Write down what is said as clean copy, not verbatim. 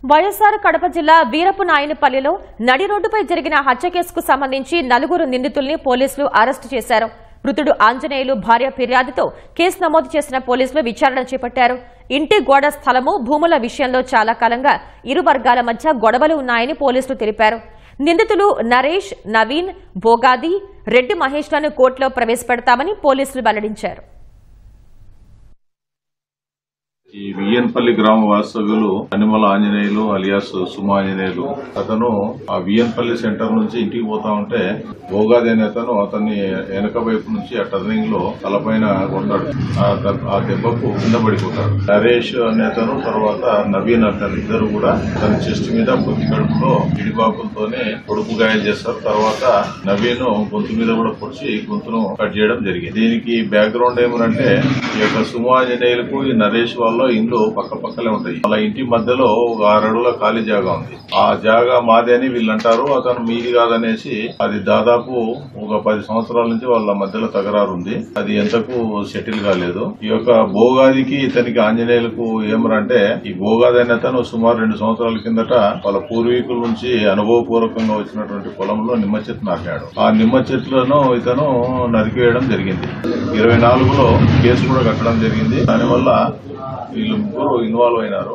వైఎస్ఆర్ కడప జిల్లా వీరపునాయనపల్లిలో నడి రోడ్డుపై జరిగిన హత్య కేసుకు సంబంధించి 4 నిందితుల్ని పోలీసులు అరెస్టు చేశారు. మృతుడు ఆంజనేయులు భార్య ఫిర్యాదుతో కేసు నమోదు చేసిన పోలీసులు విచారణ చేపట్టారు. ఇంటి గోడ స్థలము భూముల విషయంలో చాలా కాలంగా ఇరు వర్గాల మధ్య గొడవలు ఉన్నాయని పోలీసులు తెలిపారు. నిందితులు నరేష్, నవీన్, భోగాది, రెడ్డి మహేష్లను కోర్టులో ప్రవేశపెడతామని పోలీసులు వెల్లడించారు. ఈ విఎన్పల్లి గ్రామ వాస్తవ్యులు అనిమల ఆంజనేయులు అలియాస్ సుమా ఆంజనేయులు. అతను ఆ విఎన్పల్లి సెంటర్ నుంచి ఇంటికి పోతా ఉంటే భోగాది అనే అతన్ని వెనక వైపు నుంచి ఆ టర్నింగ్ లో తలపైన కొడతాడు. ఆ దెబ్బకు కింద పడిపోతాడు. నరేష్ అనే తర్వాత నవీన్ అతను ఇద్దరు కూడా తన చెస్ట్ మీద పొత్తి కడుపులో ఇడిబాకులతోనే పొడుపు గాయాలు చేస్తారు. తర్వాత నవీన్ గొంతు మీద కూడా పొడిచి గొంతును కట్ చేయడం జరిగింది. దీనికి బ్యాక్గ్రౌండ్ ఏమంటే ఈ యొక్క సుమా ఆంజనేయులకు ఈ నరేష్ వాళ్ళ ఇండ్లు పక్క పక్కలే ఉంటాయి. అలా ఇంటి మధ్యలో ఒక 6 అడుగుల ఖాళీ జాగా ఉంది. ఆ జాగా మాదే అని వీళ్ళు అంటారు. అతను మీది కాదనేసి అది దాదాపు ఒక 10 సంవత్సరాల నుంచి వాళ్ళ మధ్యలో తగరారు ఉంది. అది ఎంతకు సెటిల్ కాలేదు. ఈ యొక్క భోగాదికి ఇతనికి ఆంజనేయులకు ఏమరంటే ఈ భోగాది అనే అతను సుమారు 2 సంవత్సరాల కిందట వాళ్ళ పూర్వీకుల నుంచి అనుభవపూర్వకంగా వచ్చినటువంటి పొలంలో నిమ్మ చెట్టు నాటాడు. ఆ నిమ్మ చెట్లను ఇతను నరికివేయడం జరిగింది. 24లో కేసు కూడా కట్టడం జరిగింది. దానివల్ల వీళ్ళు ముగ్గురు ఇన్వాల్వ్ అయినారు.